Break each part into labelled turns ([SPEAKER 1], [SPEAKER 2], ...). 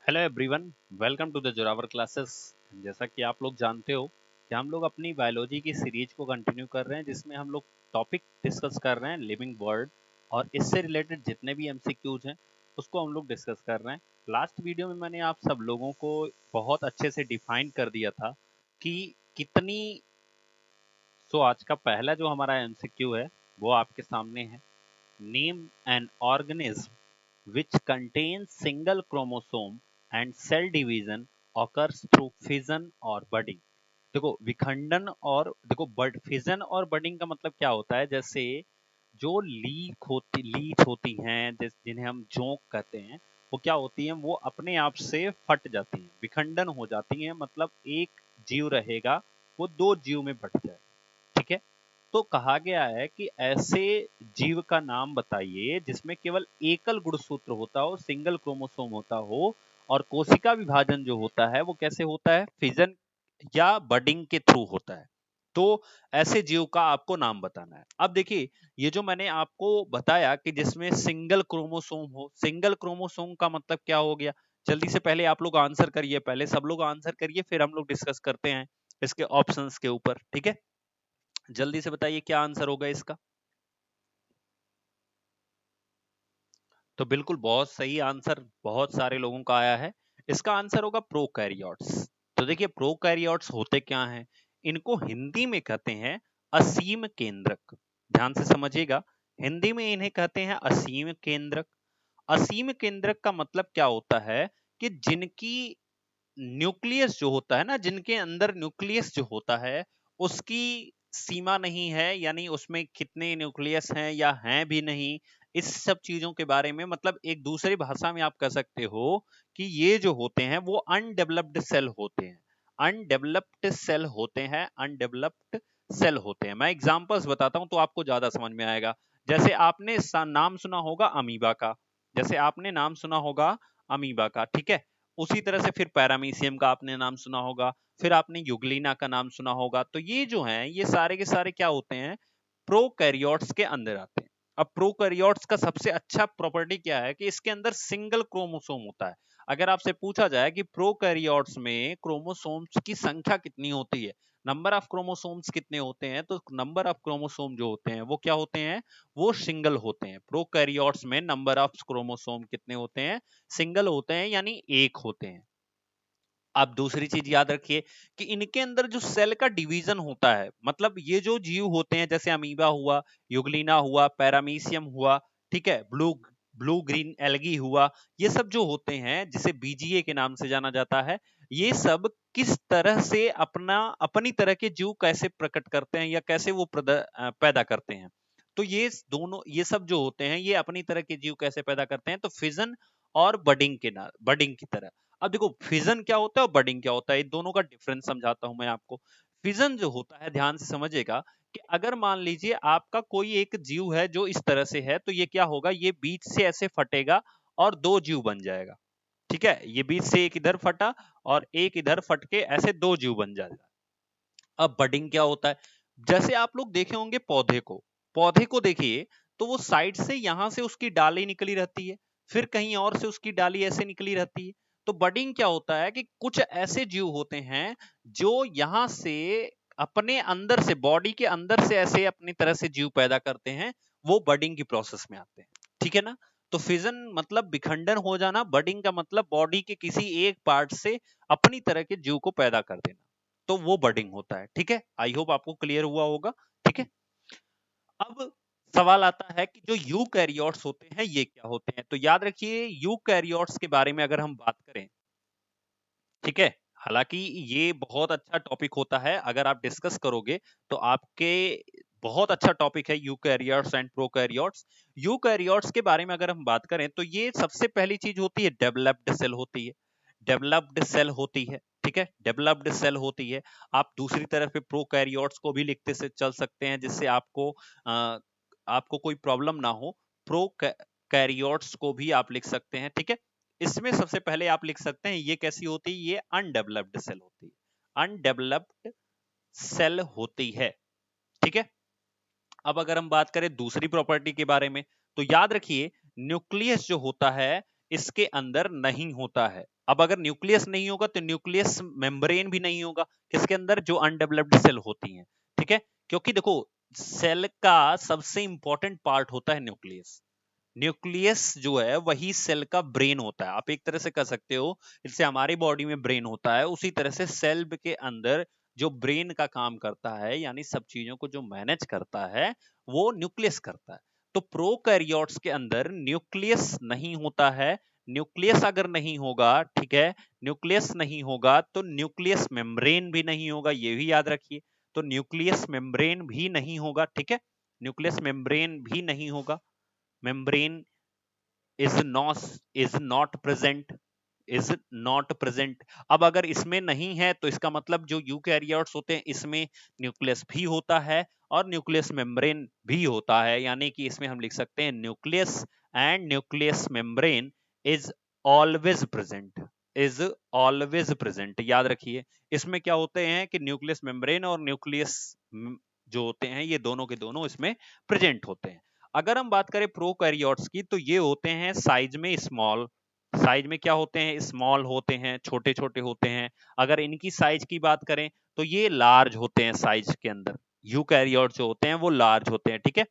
[SPEAKER 1] Hello everyone, welcome to the Zorawar classes. जैसा कि आप लोग जानते हो कि हम लोग अपनी बायोलॉजी की सीरीज को कंटिन्यू कर रहे हैं, जिसमें हम लोग टॉपिक डिस्कस कर रहे हैं लिविंग वर्ल्ड और इससे रिलेटेड जितने भी एमसीक्यूज हैं उसको हम लोग डिस्कस कर रहे हैं। लास्ट वीडियो में मैंने आप सब लोगों को बहुत अच्छे से डिफाइन कर दिया था कि कितनी। सो आज का पहला जो हमारा एमसीक्यू है वो आपके सामने है। Name an organism which contains single chromosome and cell division occurs through fission or budding। देखो विखंडन और देखो बड फिजन और बडिंग का मतलब क्या होता है। जैसे जो लीच होती हैं जिन्हें हम जोंक कहते हैं, वो क्या होती हैं, वो अपने आप से फट जाती हैं, विखंडन हो जाती हैं। मतलब एक जीव रहेगा वो दो जीव में बट जाएगा। ठीक है, तो कहा गया है कि ऐसे जीव का नाम बताइए जिसमें केवल एकल गुणसूत्र होता हो, सिंगल क्रोमोसोम होता हो, और कोशिका विभाजन जो होता है वो कैसे होता है, फिजन या बडिंग के थ्रू होता है। तो ऐसे जीव का आपको नाम बताना है। अब देखिए, ये जो मैंने आपको बताया कि जिसमें सिंगल क्रोमोसोम हो, सिंगल क्रोमोसोम का मतलब क्या हो गया, जल्दी से पहले आप लोग आंसर करिए, पहले सब लोग आंसर करिए, फिर हम लोग डिस्कस करते हैं इसके ऑप्शंस के ऊपर। ठीक है, जल्दी से बताइए क्या आंसर होगा इसका। तो बिल्कुल बहुत सही आंसर बहुत सारे लोगों का आया है। इसका आंसर होगा प्रोकैरियोट्स। तो देखिए प्रोकैरियोट्स होते क्या हैं, इनको हिंदी में कहते हैं असीम केंद्रक। ध्यान से समझिएगा, हिंदी में इन्हें कहते हैं असीम केंद्रक। असीम केंद्रक का मतलब क्या होता है कि जिनकी न्यूक्लियस जो होता है ना, जिनके अंदर न्यूक्लियस जो होता है उसकी सीमा नहीं है, यानी उसमें कितने न्यूक्लियस हैं या हैं भी नहीं, इस सब चीजों के बारे में, मतलब एक दूसरी भाषा में आप कह सकते हो कि ये जो होते हैं वो अनडेवलप्ड सेल होते हैं। अनडेवलप्ड सेल होते हैं, अनडेवलप्ड सेल होते हैं। मैं एग्जांपल्स बताता हूं तो आपको ज्यादा समझ में आएगा। जैसे आपने नाम सुना होगा अमीबा का, जैसे आपने नाम सुना होगा अमीबा का, ठीक है। उसी तरह से फिर पैरामीशियम का आपने नाम सुना होगा, फिर आपने यूग्लिना का नाम सुना होगा। तो ये जो हैं ये सारे के सारे क्या होते हैं, प्रोकैरियोट्स के अंदर आते हैं। अब प्रोकैरियोट्स का सबसे अच्छा प्रॉपर्टी क्या है कि इसके अंदर सिंगल क्रोमोसोम होता है। अगर आपसे पूछा जाए कि प्रोकैरियोट्स में क्रोमोसोम्स की संख्या कितनी होती है, नंबर ऑफ क्रोमोसोम्स कितने होते हैं, तो नंबर ऑफ क्रोमोसोम जो होते हैं वो क्या होते हैं, वो सिंगल होते हैं। प्रोकैरियोट्स में नंबर ऑफ क्रोमोसोम कितने होते हैं, सिंगल होते हैं, यानी एक होते हैं। आप दूसरी चीज याद रखिए कि इनके अंदर जो सेल का डिवीजन होता है, मतलब ये जो जीव होते हैं जैसे अमीबा हुआ, युगलिना हुआ, पैरामीशियम हुआ, ठीक है, ब्लू ब्लू ग्रीन एल्गी हुआ, ये सब जो होते हैं जिसे बीजीए के नाम से जाना जाता है, ये सब किस तरह से अपनी तरह के जीव कैसे प्रकट करते हैं या कैसे वो पैदा करते हैं। तो ये दोनों, ये सब जो होते हैं ये अपनी तरह के जीव कैसे पैदा करते हैं, तो फिजन और बडिंग की तरह। अब देखो फिजन क्या होता है और बडिंग क्या होता है, इन दोनों का डिफरेंस समझाता हूं मैं आपको। फिजन जो होता है, ध्यान से समझिएगा, कि अगर मान लीजिए आपका कोई एक जीव है जो इस तरह से है, तो ये क्या होगा, ये बीच से ऐसे फटेगा और दो जीव बन जाएगा। ठीक है, ये बीच से एक इधर फटा और एक इधर फट के ऐसे दो जीव बन जाएगा। अब बडिंग क्या होता है, जैसे आप लोग देखे होंगे पौधे को देखिए, तो वो साइड से यहां से उसकी डाली निकली रहती है, फिर कहीं और से उसकी डाली ऐसे निकली रहती है। तो बडिंग क्या होता है कि कुछ ऐसे जीव होते हैं जो यहां से अपने अंदर से, बॉडी के अंदर से ऐसे अपनी तरह से जीव पैदा करते हैं, वो बडिंग की प्रोसेस में आते हैं। ठीक है ना। तो फिजन मतलब विखंडन हो जाना, बडिंग का मतलब बॉडी के किसी एक पार्ट से अपनी तरह के जीव को पैदा कर देना, तो वो बडिंग होता है। ठीक है, आई होप आपको क्लियर हुआ होगा। ठीक है, अब सवाल आता है कि जो यूकैरियोट्स होते हैं ये क्या होते हैं। तो याद रखिए यूकैरियोट्स के बारे में अगर हम बात करें, ठीक है, हालांकि ये बहुत अच्छा टॉपिक होता है, अगर आप डिस्कस करोगे तो आपके बहुत अच्छा टॉपिक है यूकैरियोट्स एंड प्रोकैरियोट्स। यूकैरियोट्स के बारे में अगर हम बात करें तो ये सबसे पहली चीज होती है डेवलप्ड सेल होती है, डेवलप्ड सेल होती है। ठीक है, डेवलप्ड सेल होती है। आप दूसरी तरफ पे प्रोकैरियोट्स को भी लिखते से चल सकते हैं, जिससे आपको कोई प्रॉब्लम ना हो। प्रोकैरियोट्स को भी आप लिख सकते हैं। ठीक है, इसमें सबसे पहले आप लिख सकते हैं ये कैसी होती है, ये अनडेवलप्ड सेल होती है, अनडेवलप्ड सेल होती है। ठीक है, अब अगर हम बात करें दूसरी प्रॉपर्टी के बारे में, तो याद रखिए न्यूक्लियस जो होता है इसके अंदर नहीं होता है। अब अगर न्यूक्लियस नहीं होगा तो न्यूक्लियस मेम्ब्रेन भी नहीं होगा किसके अंदर, जो अनडेवलप्ड सेल होती हैं, ठीक है। क्योंकि देखो सेल का सबसे इंपॉर्टेंट पार्ट होता है न्यूक्लियस। न्यूक्लियस जो है वही सेल का ब्रेन होता है, आप एक तरह से कह सकते हो जैसे हमारी बॉडी में ब्रेन होता है उसी तरह से सेल के अंदर जो ब्रेन का काम करता है, यानी सब चीजों को जो मैनेज करता है वो न्यूक्लियस करता है। तो प्रोकैरियोट्स के अंदर न्यूक्लियस नहीं होता है। न्यूक्लियस अगर नहीं होगा, ठीक है, न्यूक्लियस नहीं होगा तो न्यूक्लियस मेम्ब्रेन भी नहीं होगा, ये भी याद रखिए। तो न्यूक्लियस मेम्ब्रेन भी नहीं होगा, ठीक है, न्यूक्लियस मेम्ब्रेन भी नहीं होगा। membrane is not present, is not present। अब अगर इसमें नहीं है तो इसका मतलब जो यूकैरियोट्स होते हैं इसमें न्यूक्लियस भी होता है और न्यूक्लियस मेम्ब्रेन भी होता है, यानी कि इसमें हम लिख सकते हैं nucleus and nucleus membrane is always present, is always present. याद रखिए इसमें क्या होते हैं कि न्यूक्लियस मेम्ब्रेन और न्यूक्लियस जो होते हैं ये दोनों के दोनों इसमें प्रेजेंट होते हैं। अगर हम बात करें प्रोकैरियोट्स की तो ये होते हैं साइज में स्मॉल, साइज में क्या होते हैं, स्मॉल होते हैं, छोटे छोटे होते हैं। अगर इनकी साइज की बात करें तो ये लार्ज होते हैं साइज के अंदर, यूकैरियोट जो होते हैं वो लार्ज होते हैं, ठीक है।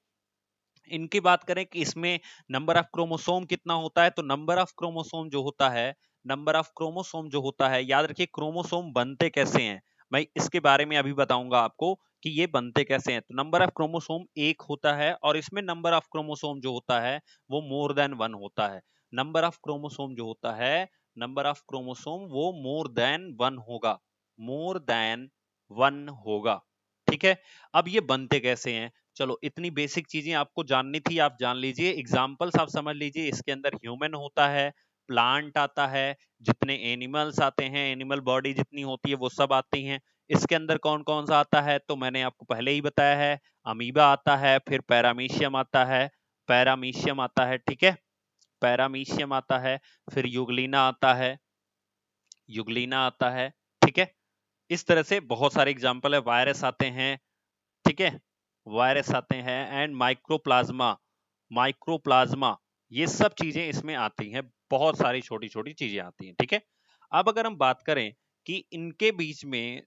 [SPEAKER 1] इनकी बात करें कि इसमें नंबर ऑफ क्रोमोसोम कितना होता है, तो नंबर ऑफ क्रोमोसोम जो होता है, नंबर ऑफ क्रोमोसोम जो होता है, याद रखिए क्रोमोसोम बनते कैसे हैं, मैं इसके बारे में अभी बताऊंगा आपको कि ये बनते कैसे हैं। तो नंबर ऑफ क्रोमोसोम एक होता है और इसमें नंबर ऑफ क्रोमोसोम जो होता है वो मोर देन वन होता है। नंबर ऑफ क्रोमोसोम जो होता है, नंबर ऑफ क्रोमोसोम वो मोर देन वन होगा, मोर देन वन होगा, ठीक है। अब ये बनते कैसे हैं, चलो इतनी बेसिक चीजें आपको जाननी थी, आप जान लीजिए। एग्जाम्पल्स आप समझ लीजिए, इसके अंदर ह्यूमन होता है, प्लांट आता है, जितने एनिमल्स आते हैं, एनिमल बॉडी जितनी होती है वो सब आती हैं। इसके अंदर कौन कौन सा आता है तो मैंने आपको पहले ही बताया है, अमीबा आता है, फिर पैरामीशियम आता है, पैरामीशियम आता है, ठीक है, पैरामीशियम आता है, फिर युगलीना आता है, युगलीना आता है, ठीक है। इस तरह से बहुत सारे एग्जाम्पल है, वायरस आते हैं, ठीक है, वायरस आते हैं एंड माइक्रोप्लाज्मा, माइक्रोप्लाज्मा, ये सब चीजें इसमें आती हैं, बहुत सारी छोटी छोटी चीजें आती हैं, ठीक है। अब अगर हम बात करें कि इनके बीच में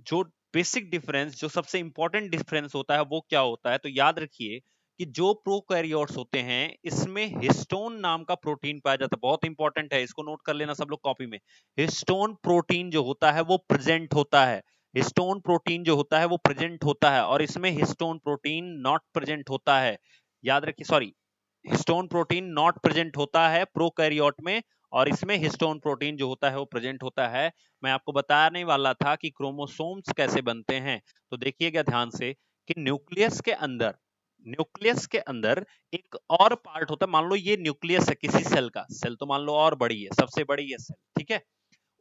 [SPEAKER 1] जो बेसिक डिफरेंस, जो सबसे इंपॉर्टेंट डिफरेंस होता है वो क्या होता है, तो याद रखिए कि जो प्रोकैरियोट्स होते हैं इसमें हिस्टोन नाम का प्रोटीन पाया जाता है, बहुत इंपॉर्टेंट है, इसको नोट कर लेना सब लोग कॉपी में। हिस्टोन प्रोटीन जो होता है वो प्रेजेंट होता है, हिस्टोन प्रोटीन जो होता है वो प्रेजेंट होता है, और इसमें हिस्टोन प्रोटीन नॉट प्रेजेंट होता है। याद रखिए, sorry, histone protein not present होता है प्रोकैरियोट में, और इसमें हिस्टोन प्रोटीन जो होता है वो प्रेजेंट होता है। मैं आपको बताने वाला था कि क्रोमोसोम्स कैसे बनते हैं, तो देखिएगा ध्यान से कि न्यूक्लियस के अंदर, न्यूक्लियस के अंदर एक और पार्ट होता है, मान लो ये न्यूक्लियस है किसी सेल का, सेल तो मान लो और बड़ी है, सबसे बड़ी है सेल, ठीक है,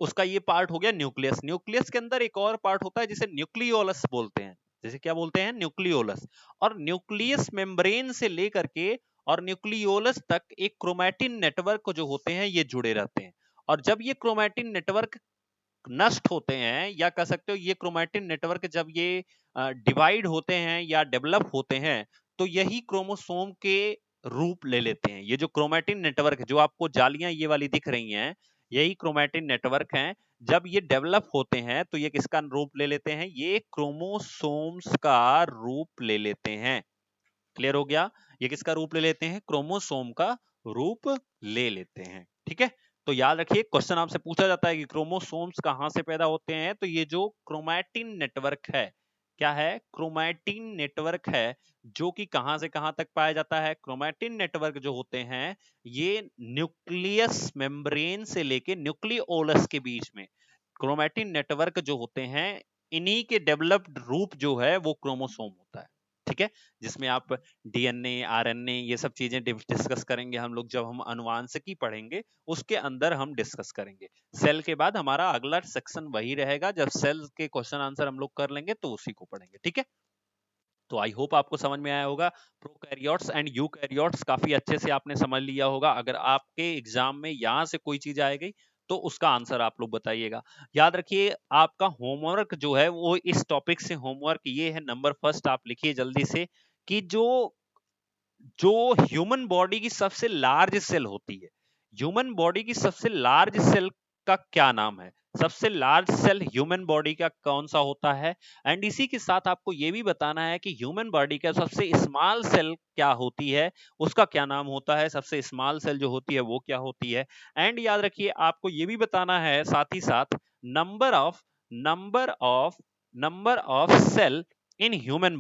[SPEAKER 1] उसका ये पार्ट हो गया न्यूक्लियस। न्यूक्लियस के अंदर एक और पार्ट होता है जिसे न्यूक्लियोलस बोलते हैं, जैसे क्या बोलते हैं, न्यूक्लियोलस। और न्यूक्लियस मेम्ब्रेन से लेकर के और न्यूक्लियोलस तक एक क्रोमैटिन नेटवर्क जो होते हैं ये जुड़े रहते हैं। और जब ये क्रोमैटिन नेटवर्क नष्ट होते हैं, या कह सकते हो ये क्रोमैटिन नेटवर्क जब ये डिवाइड होते हैं या डेवलप होते हैं, तो यही क्रोमोसोम के रूप ले लेते हैं। ये जो क्रोमैटिन नेटवर्क, जो आपको जालियां ये वाली दिख रही हैं, यही क्रोमैटिन नेटवर्क हैं। जब ये डेवलप होते हैं तो ये किसका रूप ले लेते हैं, ये क्रोमोसोम्स का रूप ले लेते हैं। क्लियर हो गया, ये किसका रूप ले लेते हैं, क्रोमोसोम का रूप ले लेते हैं, ठीक है। तो याद रखिए क्वेश्चन आपसे पूछा जाता है कि क्रोमोसोम्स कहां से पैदा होते हैं, तो ये जो क्रोमैटिन नेटवर्क है, क्या है, क्रोमैटिन नेटवर्क है, जो कि कहां से कहां तक पाया जाता है, क्रोमैटिन नेटवर्क जो होते हैं ये न्यूक्लियस मेम्ब्रेन से लेके न्यूक्लियोलस के बीच में क्रोमैटिन नेटवर्क जो होते हैं, इन्हीं के डेवलप्ड रूप जो है वो क्रोमोसोम होता है, ठीक है। जिसमें आप डीएनए, आरएनए, ये सब चीजें डिस्कस करेंगे हम लोग जब हम अनुवांशिकी पढ़ेंगे, उसके अंदर हम डिस्कस करेंगे। सेल के बाद हमारा अगला सेक्शन वही रहेगा, जब सेल के क्वेश्चन आंसर हम लोग कर लेंगे तो उसी को पढ़ेंगे, ठीक है। तो आई होप आपको समझ में आया होगा, प्रोकैरियोट्स एंड यूकैरियोट्स काफी अच्छे से आपने समझ लिया होगा। अगर आपके एग्जाम में यहाँ से कोई चीज आए गई तो उसका आंसर आप लोग बताइएगा। याद रखिए आपका होमवर्क जो है वो इस टॉपिक से होमवर्क ये है, नंबर फर्स्ट आप लिखिए जल्दी से, कि जो जो ह्यूमन बॉडी की सबसे लार्ज सेल होती है, ह्यूमन बॉडी की सबसे लार्ज सेल का क्या नाम है? सबसे लार्ज सेल ह्यूमन बॉडी का कौन सा होता है? एंड इसी के साथ आपको यह भी बताना है कि ह्यूमन बॉडी का सबसे स्मॉल सेल क्या होती है, उसका क्या नाम होता है, सबसे स्मॉल सेल जो होती है वो क्या होती है। एंड याद रखिए आपको यह भी बताना है साथ ही साथ number of cell in human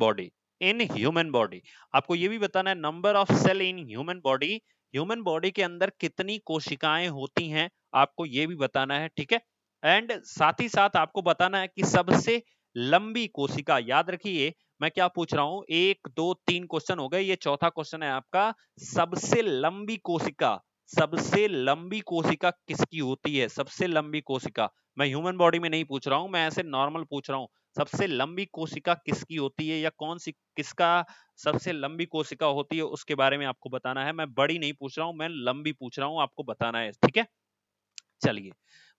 [SPEAKER 1] body, आपको यह भी बताना है number of cell in human body के अंदर कितनी कोशिकाएं होती हैं, आपको यह भी बताना है, ठीक है। एंड साथ ही साथ आपको बताना है कि सबसे लंबी कोशिका, याद रखिए मैं क्या पूछ रहा हूं, 1 2 3 क्वेश्चन हो गए, ये चौथा क्वेश्चन है आपका। सबसे लंबी कोशिका किसकी होती है? सबसे लंबी कोशिका, मैं ह्यूमन बॉडी में नहीं पूछ रहा हूं, मैं ऐसे नॉर्मल पूछ रहा हूं। सबसे लंबी कोशिका किसकी होती है, या कौन सी किसका सबसे लंबी कोशिका होती है, उसके बारे में आपको बताना है। मैं बड़ी नहीं पूछ रहा हूं, मैं लंबी पूछ रहा हूं, आपको बताना है, ठीक है। चलिए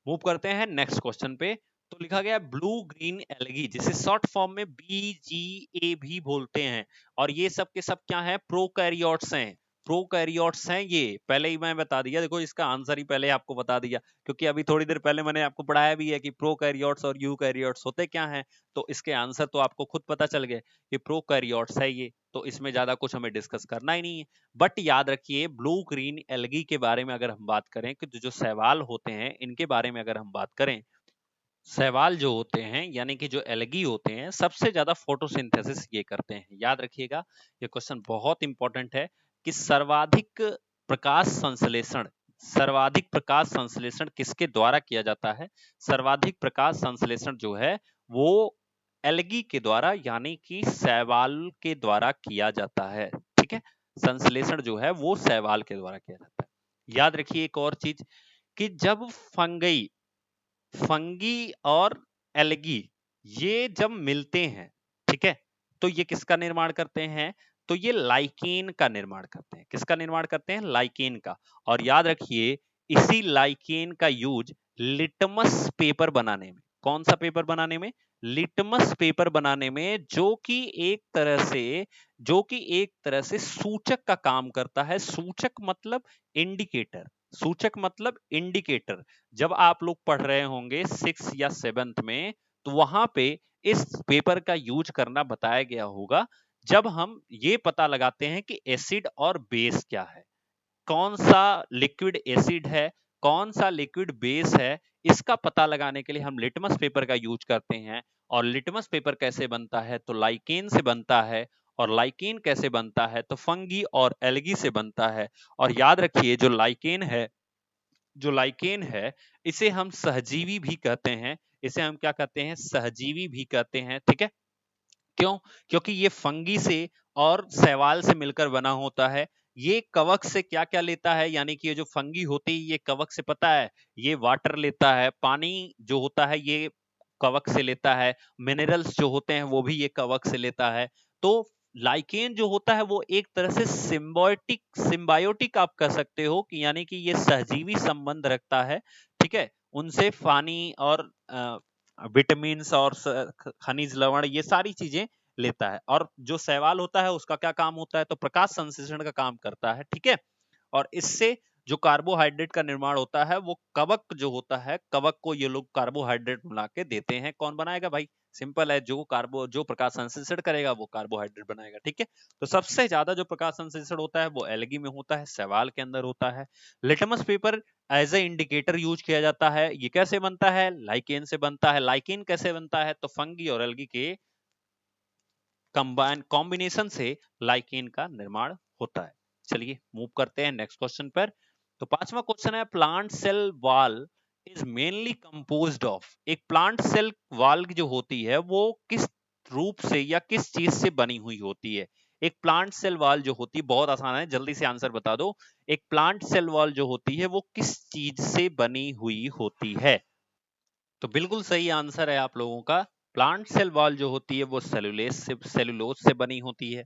[SPEAKER 1] मूव करते हैं नेक्स्ट क्वेश्चन पे। तो लिखा गया ब्लू ग्रीन एल्गी, जिसे शॉर्ट फॉर्म में BGA भी बोलते हैं, और ये सब के सब क्या है? प्रोकैरियोट्स हैं। प्रोकैरियोट्स हैं ये, पहले ही मैं बता दिया, देखो इसका आंसर ही पहले आपको बता दिया, क्योंकि अभी थोड़ी देर पहले मैंने आपको पढ़ाया भी है कि प्रोकैरियोट्स और यूकैरियोट्स होते क्या हैं। तो इसके आंसर तो आपको खुद पता चल गए कि प्रोकैरियोट्स है ये, तो इसमें ज्यादा कुछ हमें डिस्कस करना ही नहीं है। बट याद रखिए ब्लू ग्रीन एल्गी के बारे में अगर हम बात करें कि जो शैवाल होते हैं इनके बारे में अगर हम बात करें, शैवाल जो होते हैं यानी कि जो एल्गी होते हैं सबसे ज्यादा फोटोसिंथेसिस ये करते हैं। याद रखिएगा ये क्वेश्चन बहुत इंपॉर्टेंट है कि सर्वाधिक प्रकाश संश्लेषण किसके द्वारा किया जाता है? सर्वाधिक प्रकाश संश्लेषण जो है वो एल्गी के द्वारा यानी कि शैवाल के द्वारा किया जाता है, ठीक है। संश्लेषण जो है वो शैवाल के द्वारा किया जाता है। याद रखिए एक और चीज कि जब फंगी और एल्गी ये जब मिलते हैं, ठीक है, तो ये किसका निर्माण करते हैं? तो ये लाइकेन का निर्माण करते हैं। किसका निर्माण करते हैं? लाइकेन का। और याद रखिए इसी लाइकेन का यूज लिटमस पेपर बनाने में, कौन सा पेपर बनाने में? लिटमस पेपर बनाने में, जो कि एक तरह से सूचक का काम करता है। सूचक मतलब इंडिकेटर। जब आप लोग पढ़ रहे होंगे 6 या 7th में, तो वहां पे इस पेपर का यूज करना बताया गया होगा, जब हम ये पता लगाते हैं कि एसिड और बेस क्या है, कौन सा लिक्विड एसिड है, कौन सा लिक्विड बेस है, इसका पता लगाने के लिए हम लिटमस पेपर का यूज करते हैं। और लिटमस पेपर कैसे बनता है? तो लाइकेन से बनता है। और लाइकेन कैसे बनता है? तो फंगी और एल्गी से बनता है। और याद रखिए जो लाइकेन है इसे हम सहजीवी भी कहते हैं, इसे हम क्या कहते हैं? सहजीवी भी कहते हैं, ठीक है। क्यों? क्योंकि ये फंगी से और शैवाल से मिलकर बना होता है। ये कवक से क्या क्या लेता है, यानी कि ये जो फंगी होती है ये कवक से, पता है, ये वाटर लेता है, पानी जो होता है ये कवक से लेता है, मिनरल्स जो होते हैं वो भी ये कवक से लेता है। तो लाइकेन जो होता है वो एक तरह से सिम्बायोटिक आप कह सकते हो कि यानी कि ये सहजीवी संबंध रखता है, ठीक है। उनसे पानी और विटामिन और खनिज लवण ये सारी चीजें लेता है। और जो शैवाल होता है उसका क्या काम होता है? तो प्रकाश संश्लेषण का काम करता है, ठीक है। और इससे जो कार्बोहाइड्रेट का निर्माण होता है वो कवक जो होता है, कवक को ये लोग कार्बोहाइड्रेट बना के देते हैं। कौन बनाएगा भाई? सिंपल है, जो प्रकाश संश्लेषण करेगा वो कार्बोहाइड्रेट बनाएगा, ठीक है। तो सबसे ज्यादा जो प्रकाश संश्लेषण होता है वो एल्गी में होता है, शैवाल के अंदर होता है। Litmus paper as a indicator use किया जाता है। ये कैसे बनता है? लाइकेन से बनता है। लाइकेन कैसे बनता है? तो फंगी और एल्गी के कॉम्बिनेशन से लाइकेन का निर्माण होता है। चलिए मूव करते हैं नेक्स्ट क्वेश्चन पर। तो 5वां क्वेश्चन है plant cell wall is mainly composed of. एक प्लांट सेल वॉल जो होती है वो किस रूप से या किस चीज से बनी हुई होती है? एक प्लांट सेल वॉल जो होती है, बहुत आसान है, जल्दी से आंसर बता दो। एक प्लांट सेल वॉल जो होती है वो किस चीज से बनी हुई होती है? तो बिल्कुल सही आंसर है आप लोगों का। प्लांट सेल वॉल जो होती है वो सेलुलोज से बनी होती है।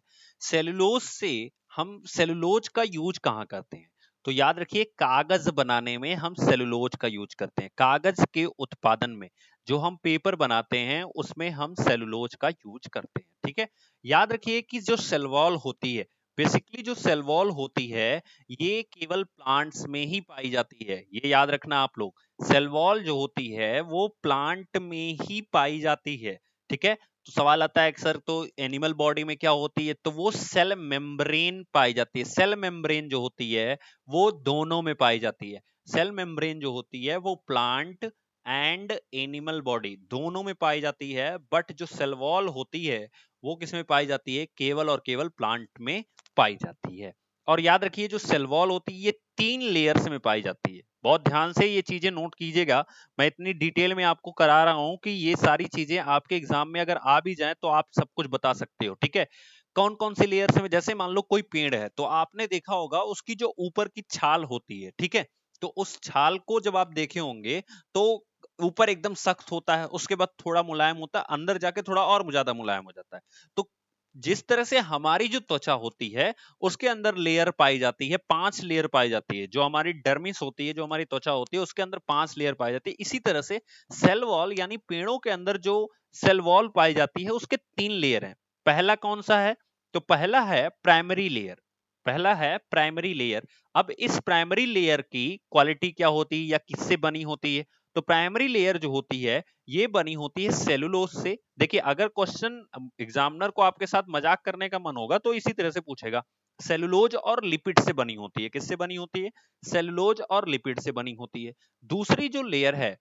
[SPEAKER 1] हम सेलुलोज का यूज कहाँ करते हैं? तो याद रखिए कागज बनाने में हम सेलुलोज का यूज करते हैं। कागज के उत्पादन में जो हम पेपर बनाते हैं उसमें हम सेलुलोज का यूज करते हैं, ठीक है। याद रखिए कि जो सेल वॉल होती है बेसिकली जो सेल वॉल होती है ये केवल प्लांट्स में ही पाई जाती है, ये याद रखना आप लोग। सेल वॉल जो होती है वो प्लांट में ही पाई जाती है, ठीक है। तो सवाल आता है सर तो एनिमल बॉडी में क्या होती है, तो वो सेल मेम्ब्रेन पाई जाती है। सेल मेम्ब्रेन जो होती है वो दोनों में पाई जाती है। सेल मेम्ब्रेन जो होती है वो प्लांट एंड एनिमल बॉडी दोनों में पाई जाती है, बट जो सेल वॉल होती है वो किस में पाई जाती है, केवल और केवल प्लांट में पाई जाती है। और याद रखिए जो सेल वॉल होती है ये 3 लेयर्स में पाई जाती है। बहुत ध्यान से ये चीजें नोट कीजिएगा, मैं इतनी डिटेल में आपको करा रहा हूं कि ये सारी चीजें आपके एग्जाम में अगर आ भी जाए तो आप सब कुछ बता सकते हो, ठीक है। कौन कौन से लेयर्स में, जैसे मान लो कोई पेड़ है तो आपने देखा होगा उसकी जो ऊपर की छाल होती है, ठीक है, तो उस छाल को जब आप देखे होंगे तो ऊपर एकदम सख्त होता है, उसके बाद थोड़ा मुलायम होता है, अंदर जाके थोड़ा और ज्यादा मुलायम हो जाता है। तो जिस तरह से हमारी जो त्वचा होती है उसके अंदर लेयर पाई जाती है, 5 लेयर पाई जाती है। जो हमारी डर्मिस होती है, जो हमारी त्वचा होती है उसके अंदर 5 लेयर पाई जाती है। इसी तरह से सेल वॉल यानी पेड़ों के अंदर जो सेल वॉल पाई जाती है उसके 3 लेयर हैं। पहला कौन सा है, तो पहला है प्राइमरी लेयर। पहला है प्राइमरी लेयर। अब इस प्राइमरी लेयर की क्वालिटी क्या होती है या किससे बनी होती है, तो प्राइमरी लेयर जो होती है ये बनी होती है सेलुलोज से। देखिए अगर क्वेश्चन एग्जामिनर को आपके साथ मजाक करने का मन होगा तो इसी तरह से पूछेगा। सेलुलोज और लिपिड से बनी होती है। किससे बनी होती है, सेलुलोज और लिपिड से बनी होती है। दूसरी जो लेयर है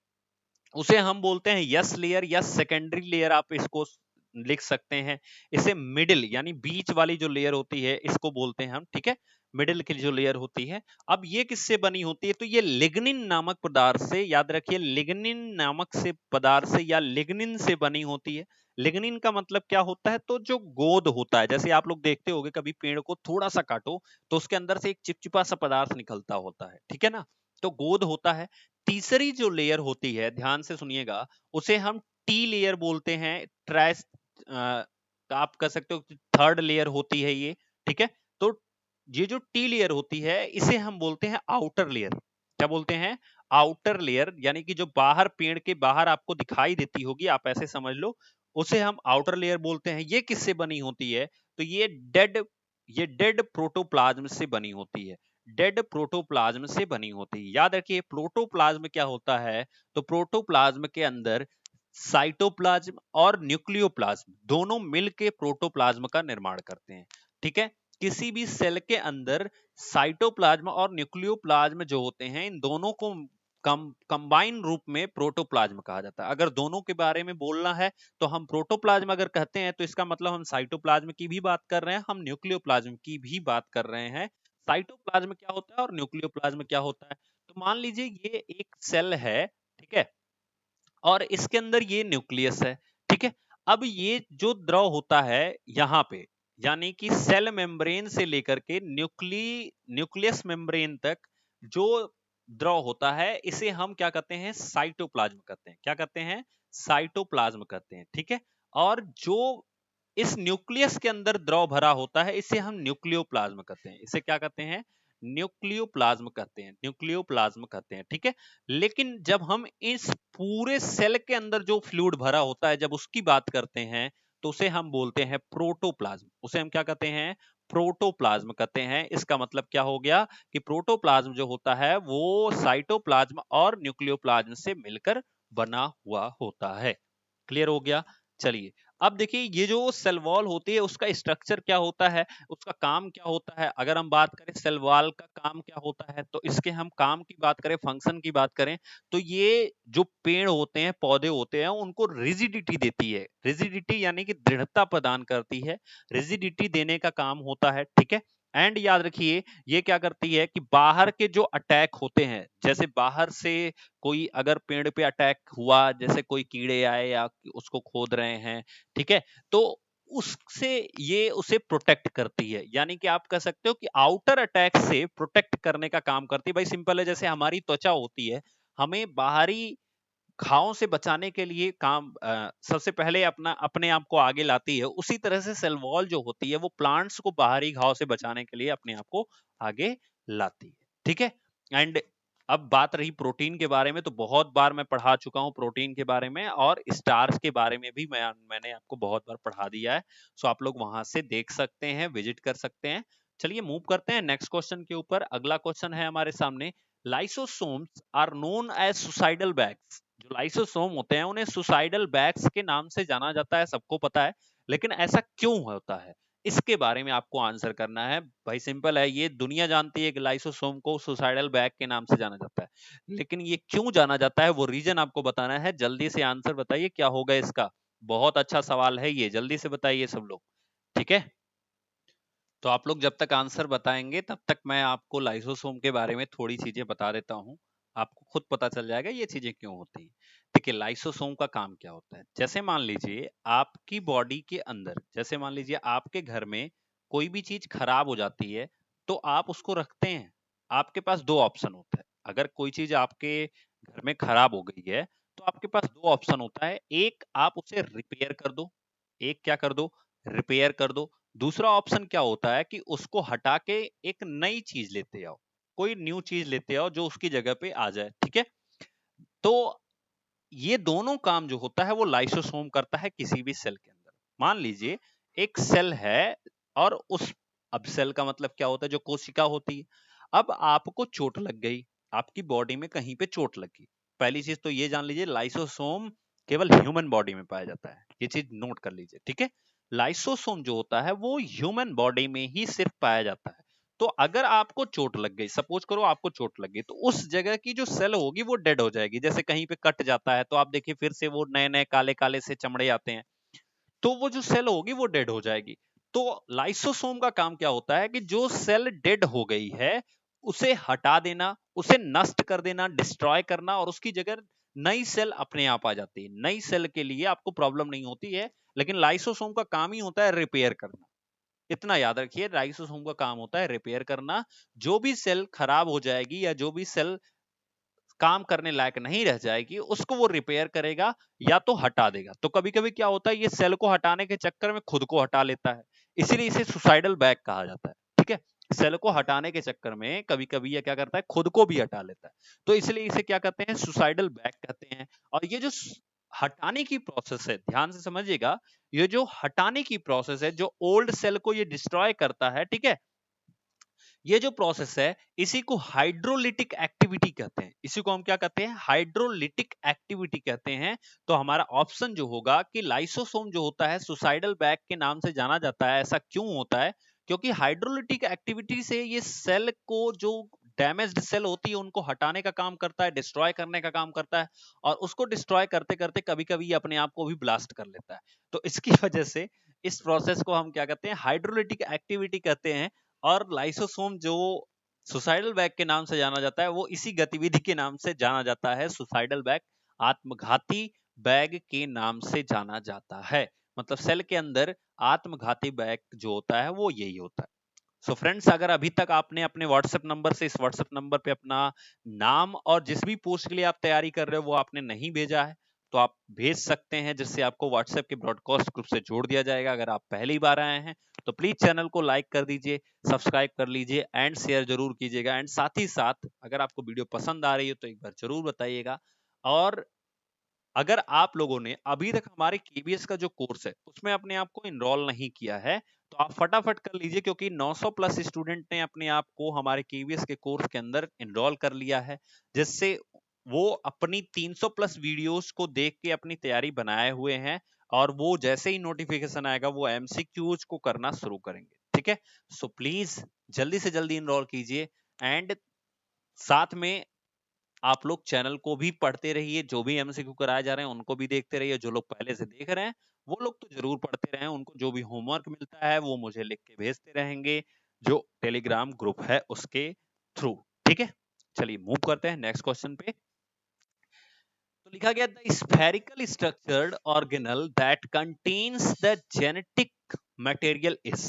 [SPEAKER 1] उसे हम बोलते हैं यस लेयर या सेकेंडरी लेयर, आप इसको लिख सकते हैं। इसे मिडिल यानी बीच वाली जो लेयर होती है इसको बोलते हैं हम, ठीक है, मिडिल की जो लेयर होती है। अब ये किससे बनी होती है, तो ये लिग्निन नामक पदार्थ से, याद रखिए लिग्निन नामक से पदार्थ से या लिग्निन से बनी होती है। लिग्निन का मतलब क्या होता है, तो जो गोद होता है, जैसे आप लोग देखते होंगे कभी पेड़ को थोड़ा सा काटो तो उसके अंदर से एक चिपचिपा सा पदार्थ निकलता होता है, ठीक है ना, तो गोद होता है। तीसरी जो लेयर होती है, ध्यान से सुनिएगा, उसे हम टी लेयर बोलते हैं। ट्राइस आप कह सकते हो थर्ड लेयर होती है ये, ठीक है। तो ये जो टी लेयर होती है इसे हम बोलते हैं आउटर लेयर। क्या बोलते हैं, आउटर लेयर, यानी कि जो बाहर पेड़ के बाहर आपको दिखाई देती होगी, आप ऐसे समझ लो, उसे हम आउटर लेयर बोलते हैं। ये किससे बनी होती है, तो ये डेड प्रोटोप्लाज्म से बनी होती है। डेड प्रोटोप्लाज्म से बनी होती है। याद रखिए प्रोटोप्लाज्म क्या होता है, तो प्रोटोप्लाज्म के अंदर साइटोप्लाज्म और न्यूक्लियोप्लाज्म दोनों मिलकर प्रोटोप्लाज्म का निर्माण करते हैं, ठीक है। किसी भी सेल के अंदर साइटोप्लाज्म और न्यूक्लियोप्लाज्म जो होते हैं इन दोनों को कंबाइन रूप में प्रोटोप्लाज्म कहा जाता है। अगर दोनों के बारे में बोलना है तो हम प्रोटोप्लाज्म अगर कहते हैं तो इसका मतलब हम साइटोप्लाज्म की भी बात कर रहे हैं, हम न्यूक्लियोप्लाज्म की भी बात कर रहे हैं। साइटोप्लाज्म क्या होता है और न्यूक्लियोप्लाज्म क्या होता है, तो मान लीजिए ये एक सेल है, ठीक है, और इसके अंदर ये न्यूक्लियस है, ठीक है। अब ये जो द्रव होता है यहाँ पे, यानी कि सेल मेम्ब्रेन से लेकर के न्यूक्लियस मेम्ब्रेन तक जो द्रव होता है इसे हम क्या कहते हैं, साइटोप्लाज्म कहते हैं। क्या कहते हैं, साइटोप्लाज्म कहते हैं, ठीक है। और जो इस न्यूक्लियस के अंदर द्रव भरा होता है इसे हम न्यूक्लियोप्लाज्म कहते हैं। इसे क्या कहते हैं, न्यूक्लियोप्लाज्म कहते हैं, न्यूक्लियोप्लाज्म कहते हैं, ठीक है। लेकिन जब हम इस पूरे सेल के अंदर जो फ्लूइड भरा होता है जब उसकी बात करते हैं तो उसे हम बोलते हैं प्रोटोप्लाज्म। उसे हम क्या कहते हैं, प्रोटोप्लाज्म कहते हैं। इसका मतलब क्या हो गया कि प्रोटोप्लाज्म जो होता है वो साइटोप्लाज्म और न्यूक्लियोप्लाज्म से मिलकर बना हुआ होता है। क्लियर हो गया। चलिए अब देखिए ये जो सेल वॉल होती है उसका स्ट्रक्चर क्या होता है, उसका काम क्या होता है। अगर हम बात करें सेल वॉल का काम क्या होता है तो इसके हम काम की बात करें, फंक्शन की बात करें, तो ये जो पेड़ होते हैं, पौधे होते हैं, उनको रिजिडिटी देती है। रिजिडिटी यानी कि दृढ़ता प्रदान करती है, रिजिडिटी देने का काम होता है, ठीक है। एंड याद रखिए ये क्या करती है कि बाहर के जो अटैक होते हैं, जैसे बाहर से कोई अगर पेड़ पे अटैक हुआ, जैसे कोई कीड़े आए या उसको खोद रहे हैं, ठीक है, तो उससे ये उसे प्रोटेक्ट करती है। यानी कि आप कह सकते हो कि आउटर अटैक से प्रोटेक्ट करने का काम करती है। भाई सिंपल है, जैसे हमारी त्वचा होती है हमें बाहरी घावों से बचाने के लिए काम सबसे पहले अपने आप को आगे लाती है, उसी तरह से सेल वॉल जो होती है वो प्लांट्स को बाहरी घाव से बचाने के लिए अपने आप को आगे लाती है, ठीक है। एंड अब बात रही प्रोटीन के बारे में, तो बहुत बार मैं पढ़ा चुका हूं प्रोटीन के बारे में, और स्टार्च के बारे में भी मैंने आपको बहुत बार पढ़ा दिया है। सो आप लोग वहां से देख सकते हैं, विजिट कर सकते हैं। चलिए मूव करते हैं नेक्स्ट क्वेश्चन के ऊपर। अगला क्वेश्चन है हमारे सामने, lysosomes are known as suicidal bags. जो लाइसोसोम होते हैं उन्हें सुसाइडल बैग्स के नाम से जाना जाता है, सबको पता है, लेकिन ऐसा क्यों होता है इसके बारे में आपको आंसर करना है। भाई सिंपल है, ये दुनिया जानती है कि लाइसोसोम को सुसाइडल बैग के नाम से जाना जाता है, लेकिन ये क्यों जाना जाता है वो रीजन आपको बताना है। जल्दी से आंसर बताइए क्या होगा इसका। बहुत अच्छा सवाल है ये, जल्दी से बताइए सब लोग, ठीक है। तो आप लोग जब तक आंसर बताएंगे तब तक मैं आपको लाइसोसोम के बारे में थोड़ी चीजें बता देता हूं। आपको खुद पता चल जाएगा ये चीजें क्यों होती हैं। देखिए लाइसोसोम का काम क्या होता है। जैसे मान लीजिए आपकी बॉडी के अंदर, जैसे मान लीजिए आपके घर में कोई भी चीज खराब हो जाती है तो आप उसको रखते हैं। आपके पास दो ऑप्शन होता है। अगर कोई चीज आपके घर में खराब हो गई है तो आपके पास दो ऑप्शन होता है। एक, आप उसे रिपेयर कर दो। एक क्या कर दो, रिपेयर कर दो। दूसरा ऑप्शन क्या होता है कि उसको हटा के एक नई चीज लेते आओ, कोई न्यू चीज लेते आओ जो उसकी जगह पे आ जाए, ठीक है। तो ये दोनों काम जो होता है वो लाइसोसोम करता है किसी भी सेल के अंदर। मान लीजिए एक सेल है और उस, अब सेल का मतलब क्या होता है, जो कोशिका होती है। अब आपको चोट लग गई, आपकी बॉडी में कहीं पे चोट लगी। पहली चीज तो ये जान लीजिए लाइसोसोम केवल ह्यूमन बॉडी में पाया जाता है, ये चीज नोट कर लीजिए, ठीक है। लाइसोसोम जो होता है वो ह्यूमन बॉडी में ही सिर्फ पाया जाता है। तो अगर आपको चोट लग गई, सपोज करो आपको चोट लग गई, तो उस जगह की जो सेल होगी वो डेड हो जाएगी। जैसे कहीं पे कट जाता है तो आप देखिए फिर से वो नए नए काले काले से चमड़े आते हैं, तो वो जो सेल होगी वो डेड हो जाएगी। तो लाइसोसोम का काम क्या होता है कि जो सेल डेड हो गई है उसे हटा देना, उसे नष्ट कर देना, डिस्ट्रॉय करना, और उसकी जगह नई सेल अपने आप आ जाती है। नई सेल के लिए आपको प्रॉब्लम नहीं होती है, लेकिन लाइसोसोम का काम ही होता है रिपेयर करना। इतना याद रखिए, लाइसोसोम का काम होता है रिपेयर करना। जो भी सेल खराब हो जाएगी या जो भी सेल काम करने लायक नहीं रह जाएगी उसको वो रिपेयर करेगा या तो हटा देगा। तो कभी कभी क्या होता है, ये सेल को हटाने के चक्कर में खुद को हटा लेता है, इसीलिए इसे सुसाइडल बैग कहा जाता है, ठीक है। सेल को हटाने के चक्कर में कभी कभी ये क्या करता है, खुद को भी हटा लेता है, तो इसलिए इसे क्या कहते हैं, सुसाइडल बैग कहते हैं। और ये जो हटाने की प्रोसेस है, ध्यान से समझिएगा, ये जो हटाने की प्रोसेस है, जो ओल्ड सेल को ये डिस्ट्रॉय करता है, ठीक है, ये जो प्रोसेस है इसी को हाइड्रोलिटिक एक्टिविटी कहते हैं। इसी को हम क्या कहते हैं, हाइड्रोलिटिक एक्टिविटी कहते हैं। तो हमारा ऑप्शन जो होगा कि लाइसोसोम जो होता है सुसाइडल बैग के नाम से जाना जाता है। ऐसा क्यों होता है, क्योंकि हाइड्रोलिटिक एक्टिविटी से ये सेल को, जो डैमेज्ड सेल होती है उनको हटाने का काम करता है, डिस्ट्रॉय करने का काम करता है, और उसको डिस्ट्रॉय करते करते कभी कभी अपने आप को भी ब्लास्ट कर लेता है। तो इसकी वजह से इस प्रोसेस को हम क्या कहते हैं, हाइड्रोलिटिक एक्टिविटी कहते हैं। और लाइसोसोम जो सुसाइडल बैग के नाम से जाना जाता है वो इसी गतिविधि के नाम से जाना जाता है, सुसाइडल बैग, आत्मघाती बैग के नाम से जाना जाता है। मतलब सेल के अंदर आत्मघाती बैग जो होता है वो यही होता है। सो फ्रेंड्स, अगर अभी तक आपने अपने व्हाट्सएप नंबर से, इस व्हाट्सएप नंबर पे अपना नाम और जिस भी पोस्ट के लिए आप तैयारी कर रहे हो वो आपने नहीं भेजा है, तो आप भेज सकते हैं, जिससे आपको व्हाट्सएप के ब्रॉडकास्ट ग्रुप से जोड़ दिया जाएगा। अगर आप पहली बार आए हैं तो प्लीज चैनल को लाइक कर दीजिए, सब्सक्राइब कर लीजिए एंड शेयर जरूर कीजिएगा। एंड साथ ही साथ अगर आपको वीडियो पसंद आ रही है तो एक बार जरूर बताइएगा। और अगर आप लोगों ने अभी तक हमारे केबीएस का जो कोर्स है उसमें अपने आप को इनरोल नहीं किया है तो आप फटाफट कर लीजिए, क्योंकि 900 प्लस स्टूडेंट ने अपने आप को हमारे केबीएस के कोर्स के अंदर इनरोल कर लिया है, जिससे वो अपनी 300 प्लस वीडियोस को देख के अपनी तैयारी बनाए हुए हैं। और वो जैसे ही नोटिफिकेशन आएगा वो एमसीक्यूज को करना शुरू करेंगे, ठीक है। सो प्लीज जल्दी से जल्दी इनरोल कीजिए। एंड साथ में आप लोग चैनल को भी पढ़ते रहिए, जो भी एमसीक्यू कराए जा रहे हैं उनको भी देखते रहिए। जो लोग पहले से देख रहे हैं वो लोग तो जरूर पढ़ते रहें, उनको जो भी होमवर्क मिलता है वो मुझे लिख के भेजते रहेंगे, जो टेलीग्राम ग्रुप है उसके थ्रू, ठीक है। चलिए मूव करते हैं नेक्स्ट क्वेश्चन पे। तो लिखा गया, the spherical structured organelle that contains the genetic material is.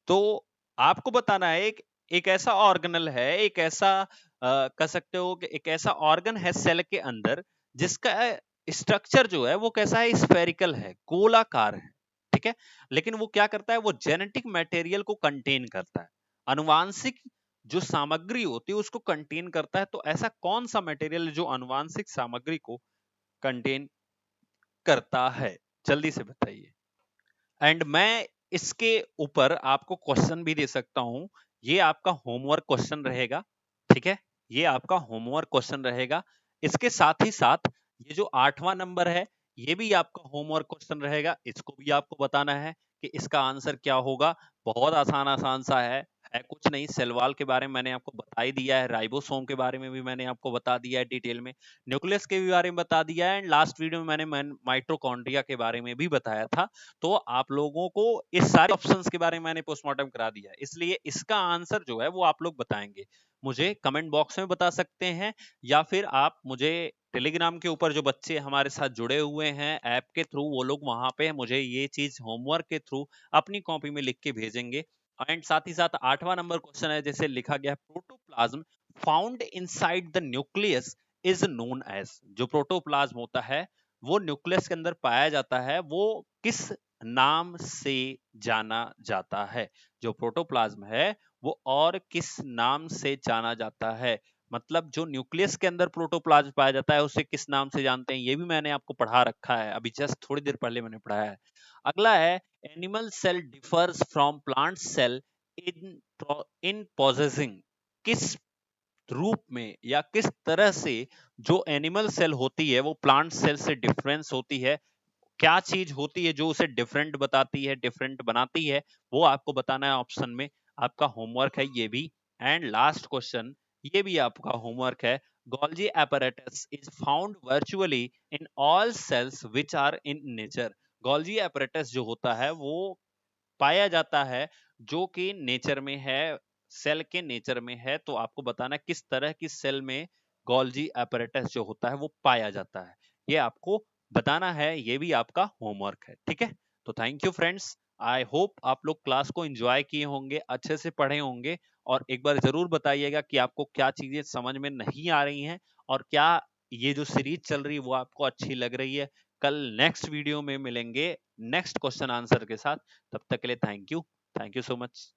[SPEAKER 1] तो आपको बताना है एक ऐसा ऑर्गेनल है, एक ऐसा कह सकते हो कि एक ऐसा ऑर्गन है सेल के अंदर जिसका स्ट्रक्चर जो है वो कैसा है, स्फेरिकल है, गोलाकार है, ठीक है। लेकिन वो क्या करता है, वो जेनेटिक मटेरियल को कंटेन करता है, अनुवांशिक जो सामग्री होती है उसको कंटेन करता है। तो ऐसा कौन सा मटेरियल जो अनुवांशिक सामग्री को कंटेन करता है, जल्दी से बताइए। एंड मैं इसके ऊपर आपको क्वेश्चन भी दे सकता हूं ये आपका होमवर्क क्वेश्चन रहेगा, ठीक है, ये आपका होमवर्क क्वेश्चन रहेगा। इसके साथ ही साथ ये जो 8वां नंबर है, ये भी आपका होमवर्क क्वेश्चन रहेगा, इसको भी आपको बताना है कि इसका आंसर क्या होगा। बहुत आसान आसान सा है कुछ नहीं। सेल वॉल के बारे में मैंने आपको बता ही दिया है, राइबोसोम के बारे में भी मैंने आपको बता दिया है डिटेल में, न्यूक्लियस के भी बारे में बता दिया है, एंड लास्ट वीडियो में मैंने माइटोकॉन्ड्रिया के बारे में भी बताया था। तो आप लोगों को इस सारे ऑप्शंस के बारे में मैंने पोस्टमार्टम करा दिया है, इसलिए इसका आंसर जो है वो आप लोग बताएंगे, मुझे कमेंट बॉक्स में बता सकते हैं, या फिर आप मुझे टेलीग्राम के ऊपर जो बच्चे हमारे साथ जुड़े हुए हैं ऐप के थ्रू, वो लोग वहां पे मुझे ये चीज होमवर्क के थ्रू अपनी कॉपी में लिख के भेजेंगे। एंड साथ ही साथ 8वां नंबर क्वेश्चन है, जैसे लिखा गया, protoplasm found inside the nucleus is known as. जो प्रोटोप्लाज्म होता है वो न्यूक्लियस के अंदर पाया जाता है, वो किस नाम से जाना जाता है? जो प्रोटोप्लाज्म है वो और किस नाम से जाना जाता है? मतलब जो न्यूक्लियस के अंदर प्रोटोप्लाज्म पाया जाता है उसे किस नाम से जानते हैं, ये भी मैंने आपको पढ़ा रखा है, अभी जस्ट थोड़ी देर पहले मैंने पढ़ाया है। अगला है, animal cell differs from plant cell in in possessing. किस रूप में या किस तरह से जो एनिमल सेल होती है वो प्लांट सेल से डिफरेंस होती है? क्या चीज होती है जो उसे डिफरेंट बताती है, डिफरेंट बनाती है, वो आपको बताना है ऑप्शन में। आपका होमवर्क है ये भी। एंड लास्ट क्वेश्चन, ये भी आपका होमवर्क है, Golgi apparatus is found virtually in all cells which are in nature. Golgi apparatus जो होता है वो पाया जाता है जो कि नेचर में है, सेल के नेचर में है। तो आपको बताना है किस तरह की सेल में गोल्जी apparatus जो होता है वो पाया जाता है, ये आपको बताना है, ये भी आपका होमवर्क है, ठीक है। तो thank you friends, I hope आप लोग क्लास को एंजॉय किए होंगे, अच्छे से पढ़े होंगे, और एक बार जरूर बताइएगा कि आपको क्या चीजें समझ में नहीं आ रही हैं, और क्या ये जो सीरीज चल रही है वो आपको अच्छी लग रही है। कल नेक्स्ट वीडियो में मिलेंगे नेक्स्ट क्वेश्चन आंसर के साथ, तब तक के लिए थैंक यू सो मच।